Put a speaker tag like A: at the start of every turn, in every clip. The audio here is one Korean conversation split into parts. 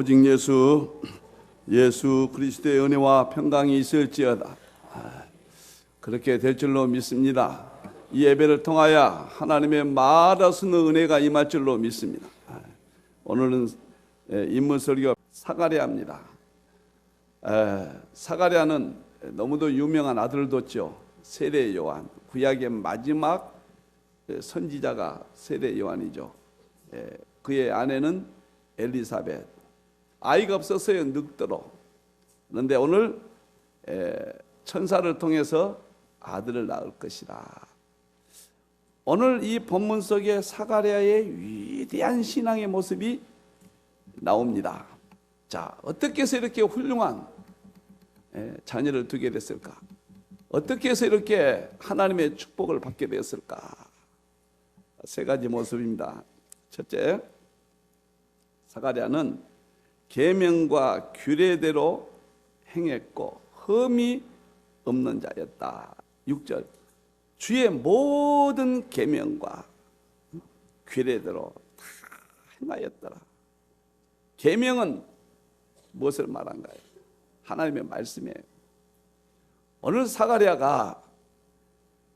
A: 오직 예수 그리스도의 은혜와 평강이 있을지어다. 그렇게 될 줄로 믿습니다. 이 예배를 통하여 하나님의 말하시는 은혜가 임할 줄로 믿습니다. 오늘은 인문 설교 사가랴입니다. 사가랴는 너무도 유명한 아들을 뒀죠. 세례 요한, 구약의 마지막 선지자가 세례 요한이죠. 그의 아내는 엘리사벳, 아이가 없었어요. 늙도록. 그런데 오늘 천사를 통해서 아들을 낳을 것이다. 오늘 이 본문 속에 사가랴의 위대한 신앙의 모습이 나옵니다. 자, 어떻게 해서 이렇게 훌륭한 자녀를 두게 됐을까? 어떻게 해서 이렇게 하나님의 축복을 받게 되었을까? 세 가지 모습입니다. 첫째, 사가랴는 계명과 규례대로 행했고 흠이 없는 자였다. 6절, 주의 모든 계명과 규례대로 다 행하였더라. 계명은 무엇을 말한가요? 하나님의 말씀이에요. 오늘 사가랴가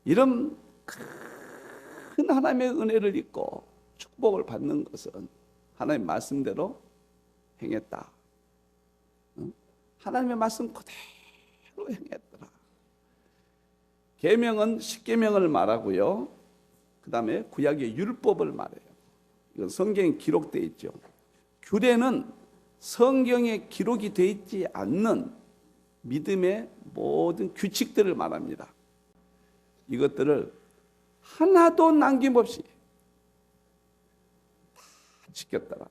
A: 이런 큰 하나님의 은혜를 입고 축복을 받는 것은 하나님의 말씀대로 행했다. 하나님의 말씀 그대로 행했더라. 계명은 십계명을 말하고요. 그 다음에 구약의 율법을 말해요. 이건 성경에 기록되어 있죠. 규례는 성경에 기록이 되어 있지 않는 믿음의 모든 규칙들을 말합니다. 이것들을 하나도 남김없이 다 지켰더라.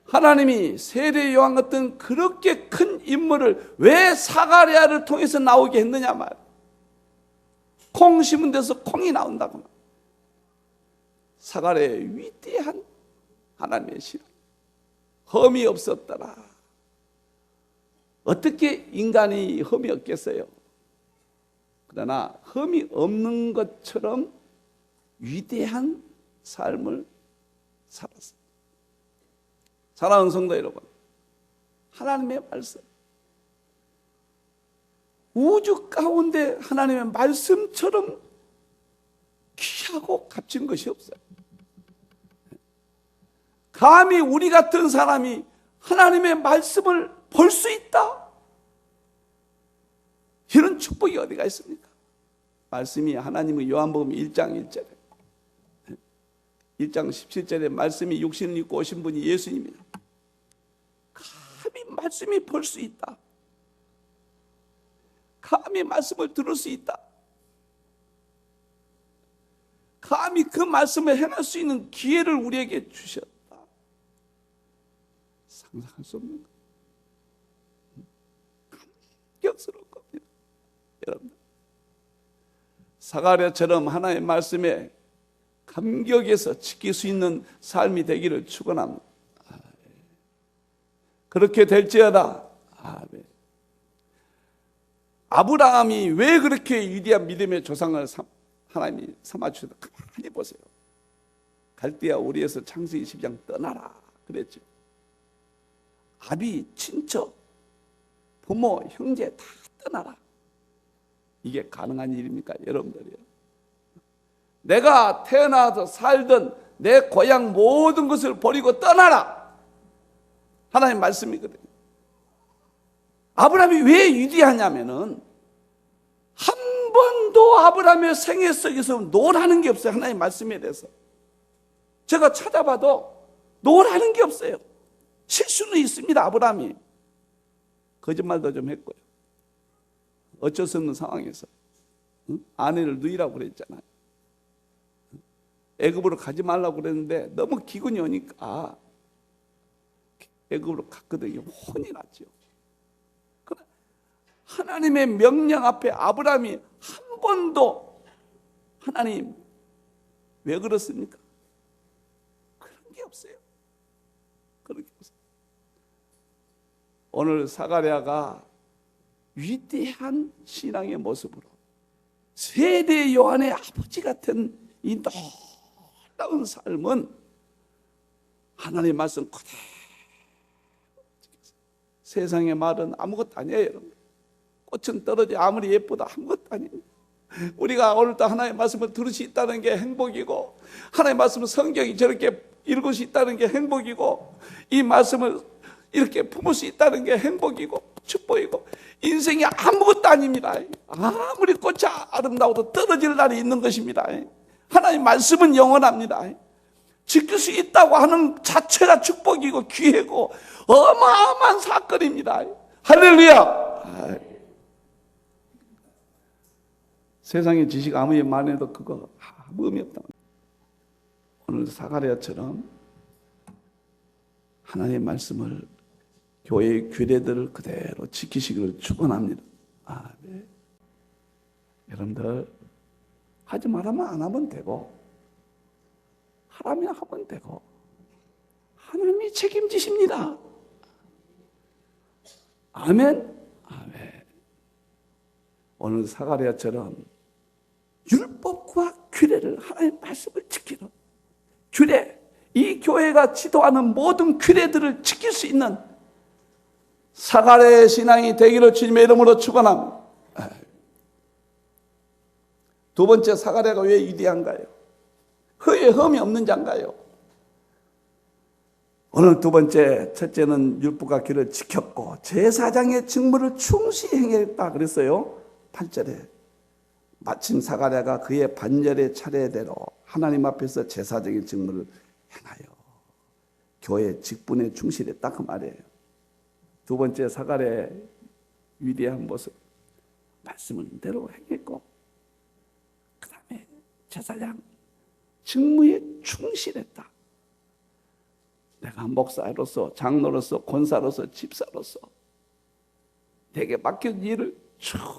A: 하나님이 세례 요한 같은 그렇게 큰 인물을 왜 사가랴를 통해서 나오게 했느냐 말. 콩 심은 데서 콩이 나온다고 말. 사가랴의 위대한 하나님의 신앙. 흠이 없었더라. 어떻게 인간이 흠이 없겠어요? 그러나 흠이 없는 것처럼 위대한 삶을 살았어요. 사랑하는 성도 여러분, 하나님의 말씀, 우주 가운데 하나님의 말씀처럼 귀하고 값진 것이 없어요. 감히 우리 같은 사람이 하나님의 말씀을 볼 수 있다? 이런 축복이 어디가 있습니까? 말씀이 하나님의 요한복음 1장 1절에 1장 17절에 말씀이 육신을 입고 오신 분이 예수님이다. 감히 말씀이 볼 수 있다. 감히 말씀을 들을 수 있다. 감히 그 말씀을 행할 수 있는 기회를 우리에게 주셨다. 상상할 수 없는 것. 감격스러운 겁니다. 여러분, 사가랴처럼 하나님의 말씀에 감격에서 지킬 수 있는 삶이 되기를 축원합니다. 그렇게 될지어다. 아멘. 아브라함이 왜 그렇게 위대한 믿음의 조상을 하나님이 삼아주셨다. 가만히 보세요. 갈대아 우리에서 창세기 10장 떠나라 그랬죠. 아비, 친척, 부모, 형제 다 떠나라. 이게 가능한 일입니까? 여러분들이요. 내가 태어나서 살던 내 고향 모든 것을 버리고 떠나라. 하나님 말씀이거든요. 아브라함이 왜 위대하냐면은 한 번도 아브라함의 생애 속에서 노라는 게 없어요. 하나님 말씀에 대해서. 제가 찾아봐도 노라는 게 없어요. 실수는 있습니다. 아브라함이. 거짓말도 좀 했고요. 어쩔 수 없는 상황에서 아내를 누이라고 그랬잖아요. 애굽으로 가지 말라고 그랬는데 너무 기근이 오니까 애굽으로 갔거든요. 혼이 났죠. 하나님의 명령 앞에 아브라함이 한 번도 하나님 왜 그렇습니까? 그런 게 없어요. 그런 게 없어요. 오늘 사가랴가 위대한 신앙의 모습으로 세대 요한의 아버지 같은 이 놀라운 삶은 하나님의 말씀 세상의 말은 아무것도 아니에요, 여러분. 꽃은 떨어져 아무리 예쁘다 아무것도 아닙니다. 우리가 오늘도 하나님의 말씀을 들을 수 있다는 게 행복이고, 하나님의 말씀을 성경이 저렇게 읽을 수 있다는 게 행복이고, 이 말씀을 이렇게 품을 수 있다는 게 행복이고 축복이고, 인생이 아무것도 아닙니다. 아무리 꽃이 아름다워도 떨어질 날이 있는 것입니다. 하나님의 말씀은 영원합니다. 지킬 수 있다고 하는 자체가 축복이고 기회고 어마어마한 사건입니다. 할렐루야. 세상의 지식 아무리 많아도 그거 아무 의미 없다. 오늘 사가랴처럼 하나님의 말씀을, 교회의 규례들을 그대로 지키시기를 축원합니다. 네. 여러분들 하지 말라면 안 하면 되고, 하라면 하면 되고, 하나님이 책임지십니다. 아멘. 아멘. 오늘 사가랴처럼 율법과 규례를, 하나님의 말씀을 지키는 규례, 이 교회가 지도하는 모든 규례들을 지킬 수 있는 사가랴의 신앙이 되기를 주님의 이름으로 축원합니다. 두 번째, 사가랴가 왜 위대한가요? 왜 흠이 없는 자인가요? 오늘 두 번째, 첫째는 율법과 규례를 지켰고 제사장의 직무를 충실히 행했다 그랬어요. 8절에 마침 사가랴가 그의 반열의 차례대로 하나님 앞에서 제사장의 직무를 행하여 교회 직분에 충실했다 그 말이에요. 두 번째, 사가랴의 위대한 모습, 말씀을 대로 행했고 그 다음에 제사장 직무에 충실했다. 내가 목사로서, 장로로서, 권사로서, 집사로서 내게 맡겨진 일을 충실했다.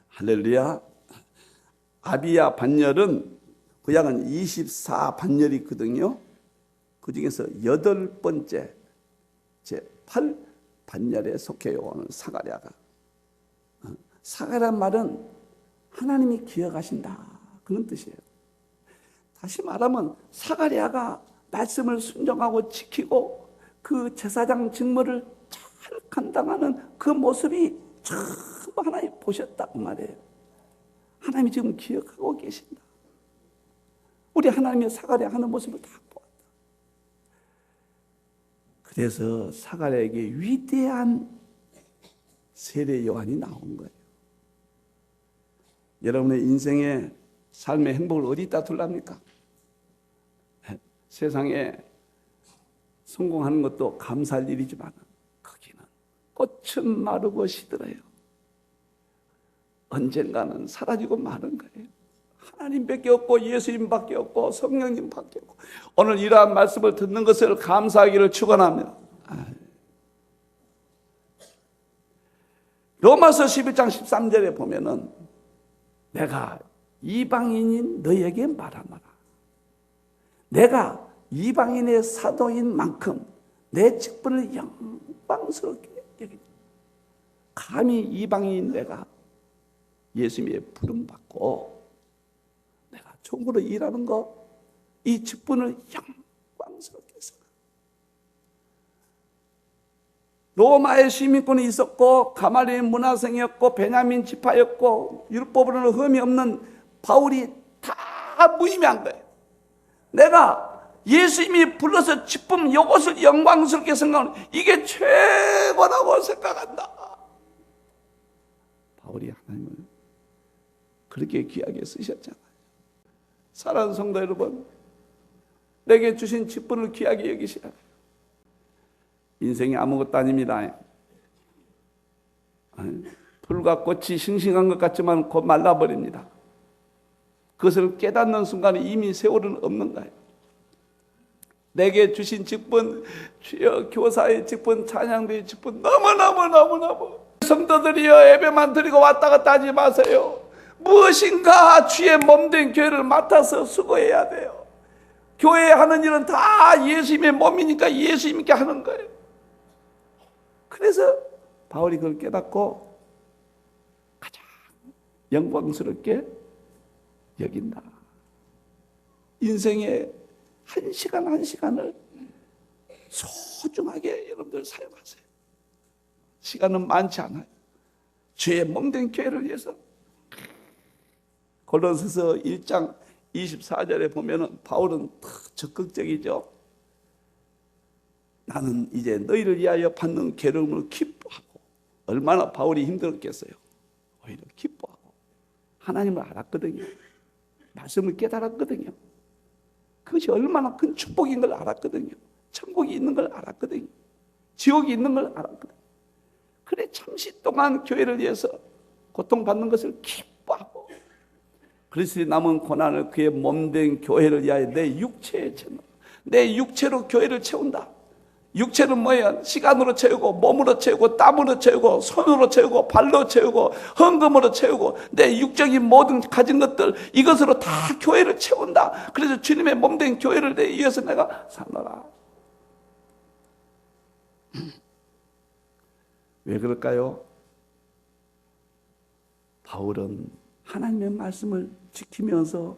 A: 할렐루야. 아비야 반열은 구약은 24반열이 있거든요. 그 중에서 8번째 제8반열에 속해요. 오늘 사가랴가. 사가랴란 말은 하나님이 기억하신다 그런 뜻이에요. 다시 말하면 사가랴가 말씀을 순종하고 지키고 그 제사장 직무를 잘 감당하는 그 모습이 전부 하나님 보셨다고 말이에요. 하나님이 지금 기억하고 계신다. 우리 하나님의 사가랴 하는 모습을 다 보았다. 그래서 사가랴에게 위대한 세례 요한이 나온 거예요. 여러분의 인생의 삶의 행복을 어디다 둘랍니까? 세상에 성공하는 것도 감사할 일이지만 거기는 꽃은 마르고 시들어요. 언젠가는 사라지고 마는 거예요. 하나님밖에 없고 예수님밖에 없고 성령님밖에 없고. 오늘 이러한 말씀을 듣는 것을 감사하기를 축원합니다. 로마서 11장 13절에 보면은 내가 이방인인 너에게 말하노라. 내가 이방인의 사도인 만큼 내 직분을 영광스럽게 여기니 감히 이방인인 내가 예수님의 부름받고 내가 종으로 일하는 거, 이 직분을 영광스럽게 생각. 로마의 시민권이 있었고 가말리엘 문화생이었고 베냐민 지파였고 율법으로는 흠이 없는 바울이 다 무의미한 거예요. 내가 예수님이 불러서 직분 이것을 영광스럽게 생각하는 이게 최고라고 생각한다. 바울이 하나님을 그렇게 귀하게 쓰셨잖아요. 사랑하는 성도 여러분, 내게 주신 직분을 귀하게 여기시라. 인생이 아무것도 아닙니다. 풀과 꽃이 싱싱한 것 같지만 곧 말라버립니다. 그것을 깨닫는 순간에 이미 세월은 없는 거예요. 내게 주신 직분, 주여 교사의 직분, 찬양대의 직분 너무너무 성도들이여 예배만 드리고 왔다 갔다 하지 마세요. 무엇인가 주의 몸된 교회를 맡아서 수고해야 돼요. 교회에 하는 일은 다 예수님의 몸이니까 예수님께 하는 거예요. 그래서 바울이 그걸 깨닫고 가장 영광스럽게 여긴다. 인생의 한 시간 한 시간을 소중하게 여러분들 사용하세요. 시간은 많지 않아요. 주의 몸된 교회를 위해서. 골로새서 1장 24절에 보면은 바울은 적극적이죠. 나는 이제 너희를 위하여 받는 괴로움을 기뻐하고. 얼마나 바울이 힘들었겠어요. 오히려 기뻐하고. 하나님을 알았거든요. 말씀을 깨달았거든요. 그것이 얼마나 큰 축복인 걸 알았거든요. 천국이 있는 걸 알았거든요. 지옥이 있는 걸 알았거든요. 그래 잠시 동안 교회를 위해서 고통받는 것을 기뻐하고 그리스도의 남은 고난을 그의 몸된 교회를 위하여 내 육체에 채운다. 내 육체로 교회를 채운다. 육체는 뭐예요? 시간으로 채우고 몸으로 채우고 땀으로 채우고 손으로 채우고 발로 채우고 헌금으로 채우고 내 육적인 모든 가진 것들 이것으로 다 교회를 채운다. 그래서 주님의 몸된 교회를 위해서 내가 사노라. 왜 그럴까요? 바울은 하나님의 말씀을 지키면서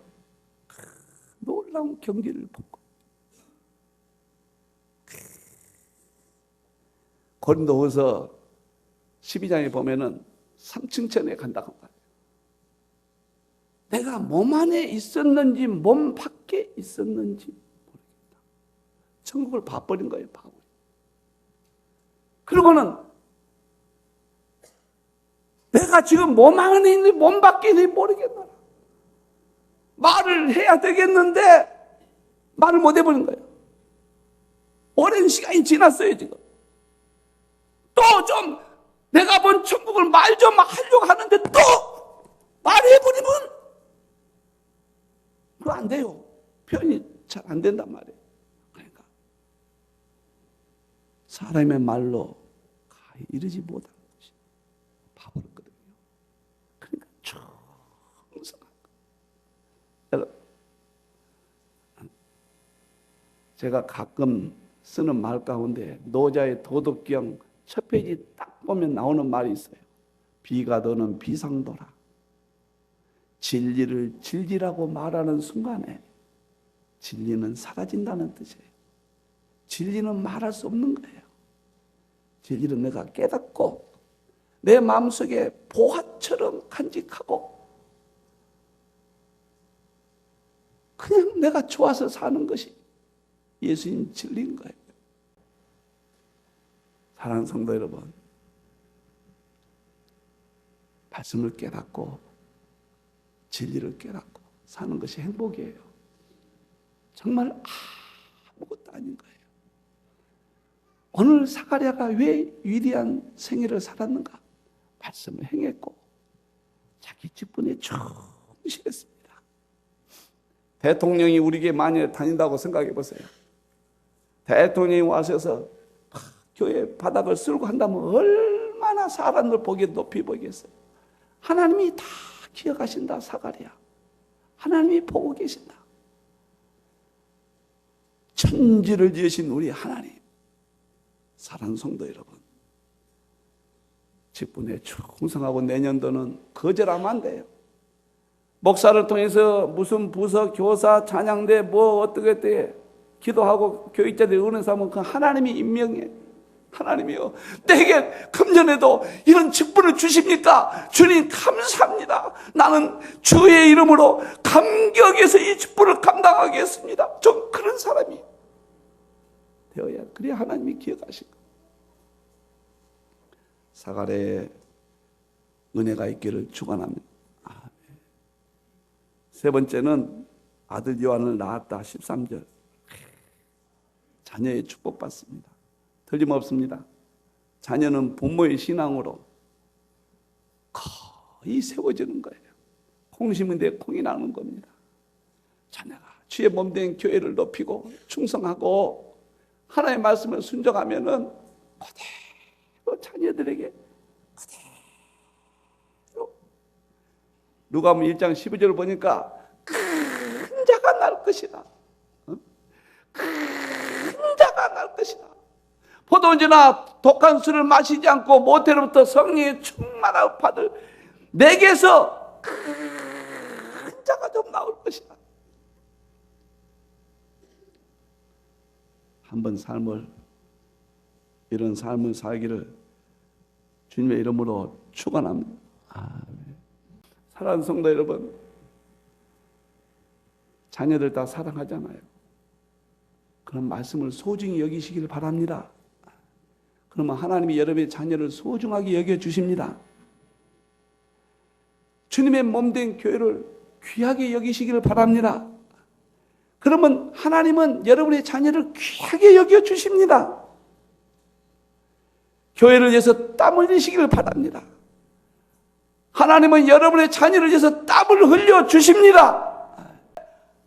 A: 놀라운 경기를 받고 고린도후서 12장에 보면은 삼층천에 간다고 말해요. 내가 몸 안에 있었는지 몸 밖에 있었는지 모르겠다. 천국을 봐버린 거예요. 바울. 그리고는 내가 지금 몸 안에 있는지 몸 밖에 있는지 모르겠다. 말을 해야 되겠는데 말을 못 해버린 거예요. 오랜 시간이 지났어요 지금. 또 좀 내가 본 천국을 말 좀 하려고 하는데 또 말해버리면 그거 안 돼요. 표현이 잘 안 된단 말이에요. 그러니까 사람의 말로 이르지 못하는 것이 바보였거든요. 그러니까 충성한 거. 여러분, 제가 가끔 쓰는 말 가운데 노자의 도덕경 첫 페이지 딱 보면 나오는 말이 있어요. 비가 도는 비상도라. 진리를 진리라고 말하는 순간에 진리는 사라진다는 뜻이에요. 진리는 말할 수 없는 거예요. 진리는 내가 깨닫고 내 마음속에 보화처럼 간직하고 그냥 내가 좋아서 사는 것이 예수님 진리인 거예요. 사랑하는 성도 여러분, 말씀을 깨닫고 진리를 깨닫고 사는 것이 행복이에요. 정말 아무것도 아닌 거예요. 오늘 사가랴가 왜 위대한 생애를 살았는가? 말씀을 행했고 자기 직분에 충실했습니다. 대통령이 우리에게 만약에 다닌다고 생각해 보세요. 대통령이 와셔서 교회 바닥을 쓸고 한다면 얼마나 사람들 보기에 높이 보이겠어요. 하나님이 다 기억하신다. 사가랴 하나님이 보고 계신다. 천지를 지으신 우리 하나님, 사랑하는 성도 여러분, 직분에 충성하고 내년도는 거절하면 안 돼요. 목사를 통해서 무슨 부서, 교사, 찬양대 뭐 어떻게 기도하고 교육자들이 은혜사하면 그 하나님이 임명해. 하나님이요, 내게 금전에도 이런 직분을 주십니까? 주님 감사합니다. 나는 주의 이름으로 감격해서 이 직분을 감당하겠습니다. 좀 그런 사람이 되어야, 그래야 하나님이 기억하실 거예요. 사가랴의 은혜가 있기를 축원합니다. 세 번째는 아들 요한을 낳았다. 13절. 자녀의 축복받습니다. 틀림없습니다. 자녀는 부모의 신앙으로 거의 세워지는 거예요. 콩 심은데 콩이 나는 겁니다. 자녀가 주의 몸된 교회를 높이고 충성하고 하나님의 말씀을 순종하면은 그대로 자녀들에게 그대로 누가복음 1장 12절을 보니까 큰 자가 날 것이다. 큰 자가 날 것이다. 포도주나 독한 술을 마시지 않고 모태로부터 성령의 충만함을 받을 내게서 큰 자가 좀 나올 것이다. 한번 삶을 이런 삶을 살기를 주님의 이름으로 축원합니다. 사랑하는 성도 여러분, 자녀들 다 사랑하잖아요. 그런 말씀을 소중히 여기시길 바랍니다. 그러면 하나님이 여러분의 자녀를 소중하게 여겨주십니다. 주님의 몸된 교회를 귀하게 여기시기를 바랍니다. 그러면 하나님은 여러분의 자녀를 귀하게 여겨주십니다. 교회를 위해서 땀 흘리시기를 바랍니다. 하나님은 여러분의 자녀를 위해서 땀을 흘려주십니다.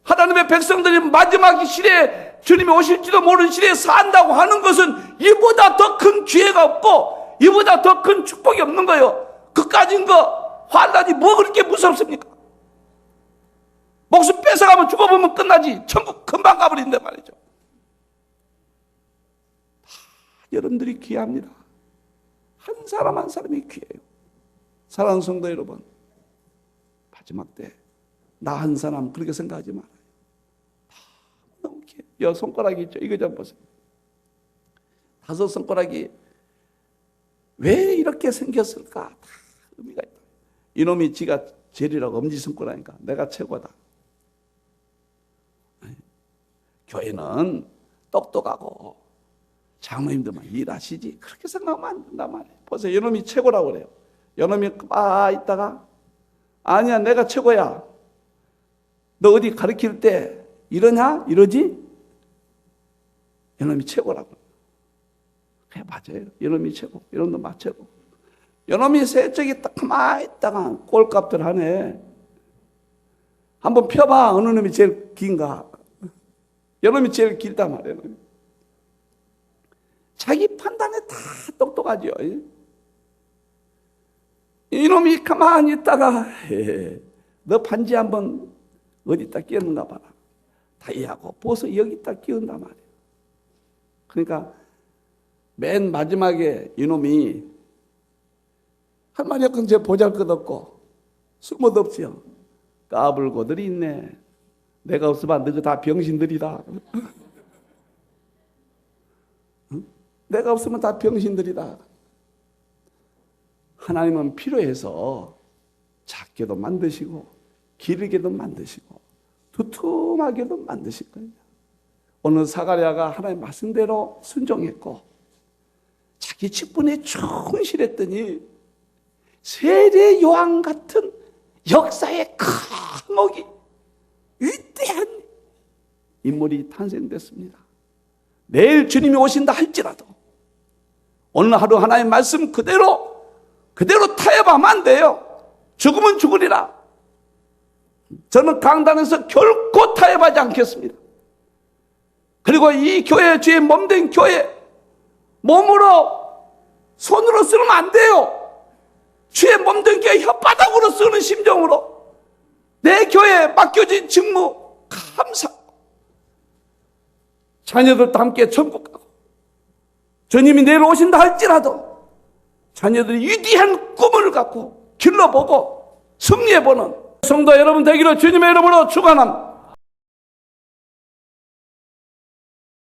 A: 하나님의 백성들이 마지막 시대에 주님이 오실지도 모르는 시대에 산다고 하는 것은 이보다 더 큰 기회가 없고 이보다 더 큰 축복이 없는 거예요. 그까진 거 환난이 뭐 그렇게 무섭습니까? 목숨 뺏어가면 죽어보면 끝나지 천국 금방 가버린단 말이죠. 다 여러분들이 귀합니다. 한 사람 한 사람이 귀해요. 사랑하는 성도 여러분, 마지막 때 나 한 사람 그렇게 생각하지 말아요. 다 너무 귀해요. 여 손가락이 있죠. 이거 좀 보세요. 5 손가락이 왜 이렇게 생겼을까? 다 의미가 있다. 이놈이 지가 제일이라고 엄지손가락이니까 내가 최고다. 교회는 똑똑하고 장로님들만 일하시지 그렇게 생각하면 안 된단 말이에요. 보세요. 이놈이 최고라고 그래요. 이놈이 있다가 아니야 내가 최고야. 너 어디 가르칠 때 이러냐? 이러지? 이놈이 최고라고. 그래 맞아요. 이놈이 최고. 이놈도 맞최고. 이놈이 세적이 딱 가만히 있다가 꼴값들 하네. 한번 펴봐. 어느 놈이 제일 긴가? 이놈이 제일 길단 말이에요. 자기 판단에 다 똑똑하죠. 이놈이 가만히 있다가 너 반지 한번 어디다 끼웠는가 봐라. 다이하고 보석 여기다 끼운단 말이에요. 그러니까 맨 마지막에 이놈이 할 말이 없건 제 보잘것없고 쓸모도 없어요. 까불고들이 있네. 내가 없으면 너희 다 병신들이다. 내가 없으면 다 병신들이다. 하나님은 필요해서 작게도 만드시고 기르게도 만드시고 두툼하게도 만드실 거예요. 오늘 사가랴가 하나님 말씀대로 순종했고 자기 직분에 충실했더니 세례 요한 같은 역사의 감옥이 위대한 인물이 탄생됐습니다. 내일 주님이 오신다 할지라도 오늘 하루 하나님의 말씀 그대로 타협하면 안 돼요. 죽으면 죽으리라. 저는 강단에서 결코 타협하지 않겠습니다. 그리고 이 교회 주의 몸된 교회 몸으로 손으로 쓰면 안 돼요. 주의 몸된 교회 혓바닥으로 쓰는 심정으로 내 교회에 맡겨진 직무 감사하고 자녀들도 함께 천국 가고 주님이 내일 오신다 할지라도 자녀들이 위대한 꿈을 갖고 길러보고 승리해보는 성도 여러분 되기를 주님의 이름으로 축원합니다.